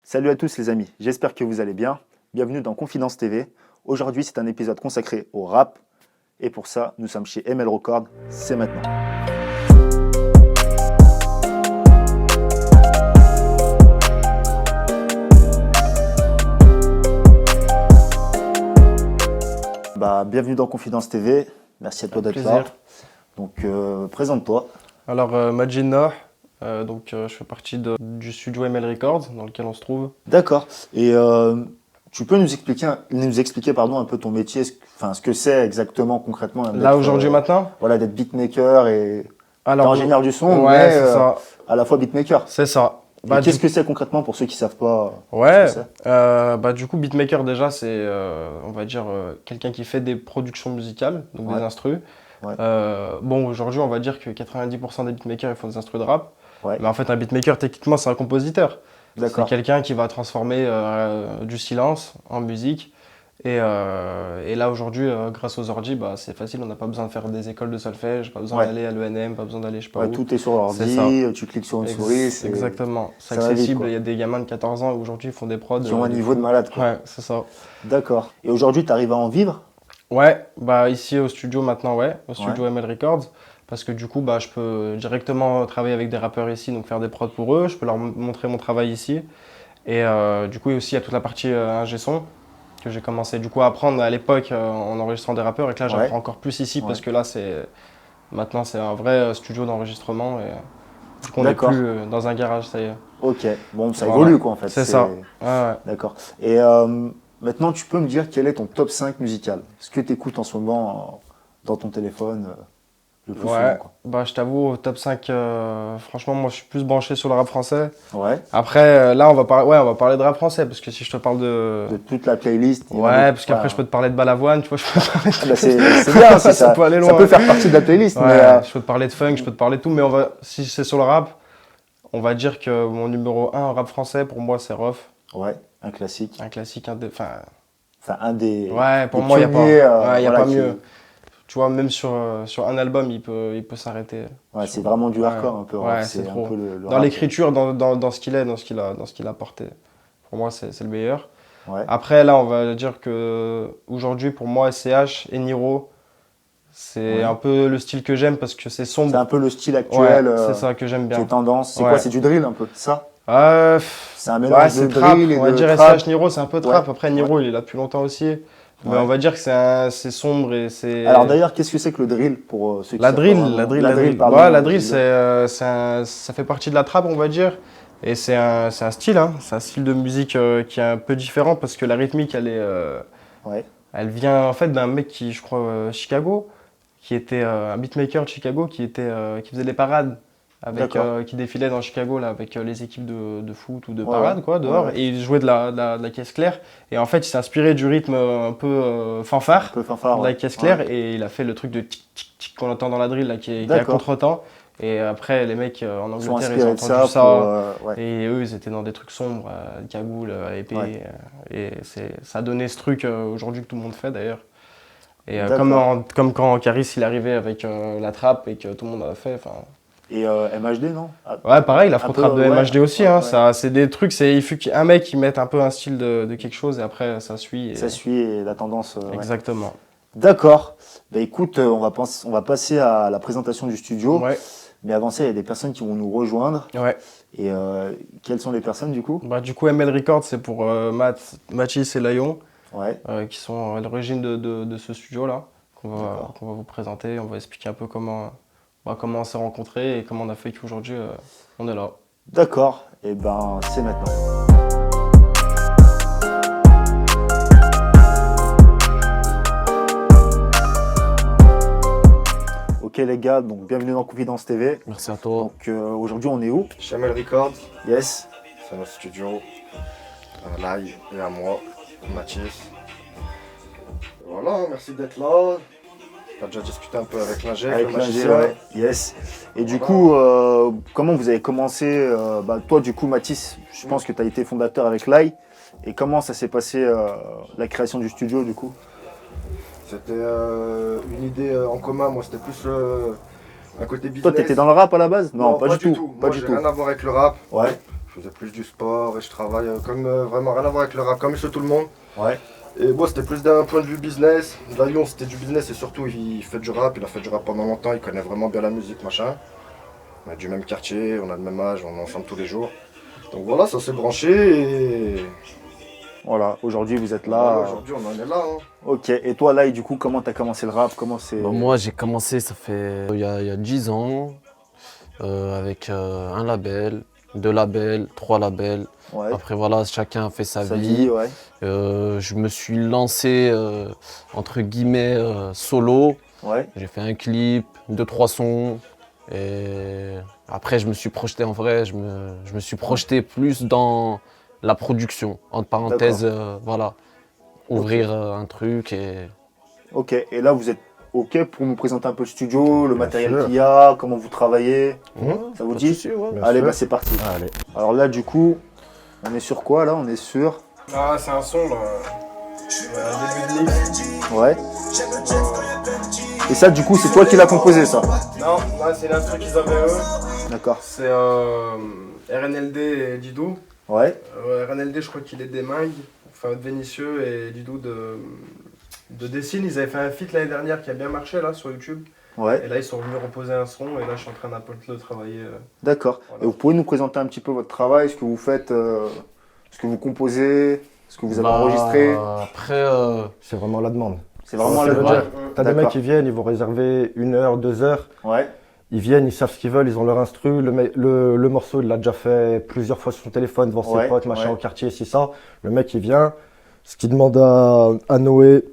Salut à tous les amis, j'espère que vous allez bien. Bienvenue dans Confidence TV. Aujourd'hui, c'est un épisode consacré au rap. Et pour ça, nous sommes chez ML Records. C'est maintenant. Bienvenue dans Confidence TV. Merci à toi d'être là. Donc, présente-toi. Alors, Majid Noh. Je fais partie du studio ML Records dans lequel on se trouve. D'accord. Et tu peux nous expliquer un peu ton métier, ce que c'est exactement concrètement. Là aujourd'hui maintenant. Voilà, d'être beatmaker et ingénieur du son, ouais, mais ça. À la fois beatmaker. C'est ça. Qu'est-ce que c'est concrètement pour ceux qui savent pas? Ouais. Du coup, beatmaker déjà c'est, on va dire quelqu'un qui fait des productions musicales, donc des instrus. Ouais. Aujourd'hui, on va dire que 90% des beatmakers ils font des instrus de rap. Ouais. Mais en fait, un beatmaker, techniquement, c'est un compositeur. C'est quelqu'un qui va transformer du silence en musique. Et là, aujourd'hui, grâce aux ordi, c'est facile. On n'a pas besoin de faire des écoles de solfège, pas besoin d'aller à l'ENM, pas besoin d'aller je sais pas où. Tout est sur l'ordi, tu cliques sur une souris. Exactement. C'est accessible. Il y a des gamins de 14 ans aujourd'hui qui font des prods. Qui ont un niveau de malade, quoi. Ouais, c'est ça. D'accord. Et aujourd'hui, tu arrives à en vivre? Ouais, ici au studio maintenant, au studio ML Records. Parce que du coup, je peux directement travailler avec des rappeurs ici, donc faire des prods pour eux. Je peux leur montrer mon travail ici. Et du coup, aussi, il y a toute la partie ingé son que j'ai commencé du coup à apprendre à l'époque en enregistrant des rappeurs. Et que là, j'apprends encore plus ici parce que là, maintenant, c'est un vrai studio d'enregistrement. Et du coup, on n'est plus dans un garage, ça y est. Ok, bon, ça évolue quoi en fait. C'est ça. Ouais. D'accord. Et maintenant, tu peux me dire quel est ton top 5 musical? Ce que tu écoutes en ce moment dans ton téléphone le plus souvent, quoi. Je t'avoue, au top 5, franchement, moi je suis plus branché sur le rap français. Ouais. Après, là, on va parler de rap français, parce que si je te parle de toute la playlist. Parce qu'après, je peux te parler de Balavoine, tu vois, je peux te parler c'est bien, ça peut aller loin. Ça peut faire partie de la playlist. Ouais, mais je peux te parler de funk, je peux te parler de tout, mais si c'est sur le rap, on va dire que mon numéro 1 en rap français, pour moi, c'est Rof. Ouais, un classique. Un classique, un des. Ouais, pour moi, il n'y a pas mieux. Tu vois, même sur un album, il peut s'arrêter. Ouais, c'est vraiment du hardcore un peu. Ouais, c'est trop. Dans l'écriture, dans ce qu'il est, dans ce qu'il a porté. Pour moi, c'est le meilleur. Ouais. Après, là, on va dire que aujourd'hui, pour moi, SCH et Niro, c'est un peu le style que j'aime parce que c'est sombre. C'est un peu le style actuel. C'est ça que j'aime bien. C'est tendance. C'est quoi? C'est du drill un peu, ça? C'est un mélange de drill et de on va dire SCH Niro, c'est un peu trap. Après, Niro, il est là depuis longtemps aussi. Mais on va dire que c'est sombre et c'est... Alors d'ailleurs, qu'est-ce que c'est que le drill pour ceux qui La drill, pardon. Ouais, la drill, ça fait partie de la trap, on va dire. Et c'est un style, hein. C'est un style de musique qui est un peu différent parce que la rythmique, elle vient en fait d'un mec qui, je crois, Chicago, qui était un beatmaker de Chicago, qui faisait des parades. Qui défilait dans Chicago là, avec les équipes de foot ou de parade dehors et il jouait de la caisse claire et en fait il s'est inspiré du rythme un peu fanfare de la caisse claire et il a fait le truc de tic tic tic qu'on entend dans la drill là, qui est à contre-temps et après les mecs en Angleterre ils ont entendu ça et eux ils étaient dans des trucs sombres, cagoule, épée et ça a donné ce truc aujourd'hui que tout le monde fait d'ailleurs. Et comme quand Caris il arrivait avec la trappe et que tout le monde a fait. Et MHD, non? Ouais, pareil, la fraude de MHD aussi. C'est des trucs, il faut qu'un mec il mette un peu un style de quelque chose et après ça suit. Ça suit et la tendance. Exactement. D'accord. Écoute, on va passer à la présentation du studio. Ouais. Mais avant ça, il y a des personnes qui vont nous rejoindre. Ouais. Et quelles sont les personnes du coup? Du coup, ML Records, c'est pour Mathis et Layon, qui sont à l'origine de ce studio-là, qu'on va vous présenter. On va expliquer un peu comment on s'est rencontrés et comment on a fait qu'aujourd'hui on est là. D'accord, et c'est maintenant. Ok les gars, donc bienvenue dans Confidence TV. Merci à toi. Donc aujourd'hui on est où? Chez ML Records. Yes. C'est notre studio. Là, il y a moi, Mathis. Voilà, merci d'être là. T'as déjà discuté un peu avec l'ingé, avec le l'ingé, magicien. ouais. Yes. Et du coup, comment vous avez commencé toi, du coup, Mathis, je pense que tu as été fondateur avec Lai. Et comment ça s'est passé, la création du studio, du coup? C'était une idée en commun. Moi, c'était plus un côté business. Toi, t'étais dans le rap à la base? Non, pas du tout. Pas du tout. Rien à voir avec le rap. Ouais. Je faisais plus du sport et je travaille comme vraiment rien à voir avec le rap, comme chez tout le monde. Ouais. Et moi, c'était plus d'un point de vue business. Là, Lyon, c'était du business et surtout, il fait du rap. Il a fait du rap pendant longtemps. Il connaît vraiment bien la musique, machin. On a du même quartier, on a le même âge, on est ensemble tous les jours. Donc voilà, ça s'est branché et. Voilà, aujourd'hui vous êtes là. Voilà, aujourd'hui on en est là. Hein. Ok, et toi Lai, du coup, comment t'as commencé le rap? Comment c'est... Moi j'ai commencé, ça fait il y a 10 ans, avec un label, 2 labels, 3 labels. Ouais. Après voilà, chacun a fait sa Ça vie. dit, ouais. Je me suis lancé, entre guillemets, solo. Ouais. J'ai fait un clip, 2-3 sons. Et après je me suis projeté en vrai, je me suis projeté plus dans la production, entre parenthèses, voilà, ouvrir un truc et... Ok, et là vous êtes ok pour nous présenter un peu le studio, le Bien matériel sûr. qu'il y a, comment vous travaillez, ça vous Pas de dit? souci, ouais. Bien Allez, sûr. bah c'est parti. Allez. Alors là du coup, on est sur quoi là? On est sur... Ah, c'est un son là. Un début de mix. Ouais. Et ça du coup c'est toi qui l'as composé ça? Non, c'est l'instru qu'ils avaient eux. D'accord. C'est RNLD et Didou. Ouais. RNLD, je crois qu'il est des Mingues, enfin de Vénitieux, et Didou de Dessine. Ils avaient fait un feat l'année dernière qui a bien marché là sur YouTube. Ouais. Et là, ils sont venus reposer un son, et là, je suis en train d'un peu de le travailler. D'accord. Voilà. Et vous pouvez nous présenter un petit peu votre travail, ce que vous faites, ce que vous composez, ce que vous avez enregistré? Après, C'est vraiment la demande. C'est vraiment Ça le veut ouais. dire, t'as des D'accord. mecs qui viennent, ils vont réserver 1 heure, 2 heures. Ouais. Ils viennent, ils savent ce qu'ils veulent, ils ont leur instru. Le morceau, il l'a déjà fait plusieurs fois sur son téléphone devant Ouais, ses potes, machin, ouais. au quartier, c'est ça. Le mec, il vient. Ce qu'il demande à Noé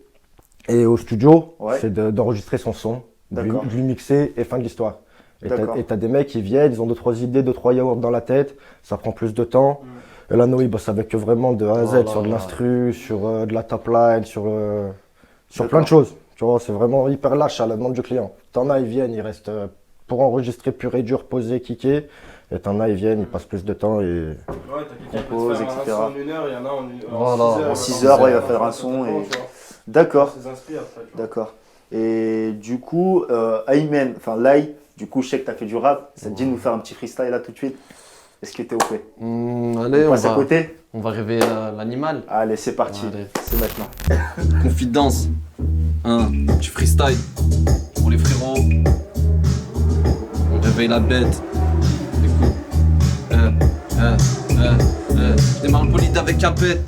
et au studio, Ouais. c'est d'enregistrer son son, de D'accord. lui mixer et fin de l'histoire. D'accord. Et t'as des mecs qui viennent, ils ont 2-3 idées, 2-3 yaourts dans la tête. Ça prend plus de temps. Et là, Noé, il bosse avec eux vraiment de A à Z, Voilà. sur de l'instru, sur de la top line, sur D'accord. plein de choses. Tu vois, c'est vraiment hyper lâche à la demande du client. T'en as, ils viennent, ils restent pour enregistrer pur et dur, poser, kicker. Et t'en as, ils viennent, ils passent plus de temps et... Ouais, t'as quelqu'un qui peut Compose, te faire etc. un son en 1 heure, il y en a Voilà. En 6 heures, ouais, il va faire un son et... D'accord. Ça s'inspire après, tu vois. D'accord. Et du coup, Aymen, enfin Lai, du coup, je sais que t'as fait du rap. Ça te dit de nous faire un petit freestyle là tout de suite? Est-ce que t'es OP? allez, On passe à côté? on va rêver l'animal. Allez, c'est parti. Allez. C'est maintenant. Confidence, tu freestyle pour les frérots. On réveille la bête. Écoute. Démarre le bolide avec un pet.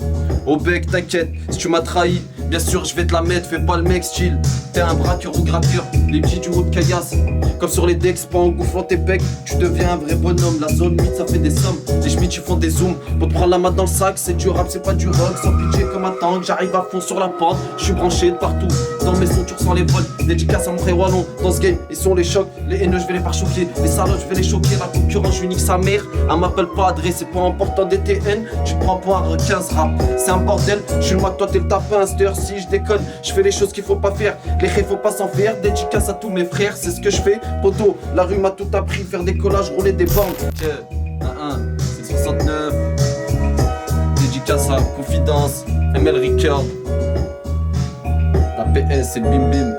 Au bec, t'inquiète, si tu m'as trahi, bien sûr je vais te la mettre, fais pas le mec style. T'es un braqueur ou gratteur, les petits du haut de caillasse. Comme sur les decks, pas en gonflant tes pecs, tu deviens un vrai bonhomme. La zone 8 ça fait des sommes, les schmitts ils font des zooms. Pour te prendre la main dans le sac, c'est du rap, c'est pas du rock. Sans pitié comme un tank, j'arrive à fond sur la pente. Je suis branché de partout, dans mes sons tu ressens les vols. Dédicace à mon frère Wallon, dans ce game ils sont les chocs. Les haineux je vais les faire choquer, les salauds je vais les choquer. La concurrence je lui nique sa mère, elle m'appelle pas adresse, c'est pas important des TN. Tu te prends pour un 15 rap, c'est un bordel. Je suis le moi, toi t'es le tapin, si je déconne, je fais les choses qu'il faut pas faire. Les rêves faut pas s'en faire, dédicace à tous mes frères, c'est ce que je fais. Poto, la rue m'a tout appris, faire des collages, rouler des bornes. C'est 69. Dédicace à Confidence, ML Record. La PS c'est le bim bim.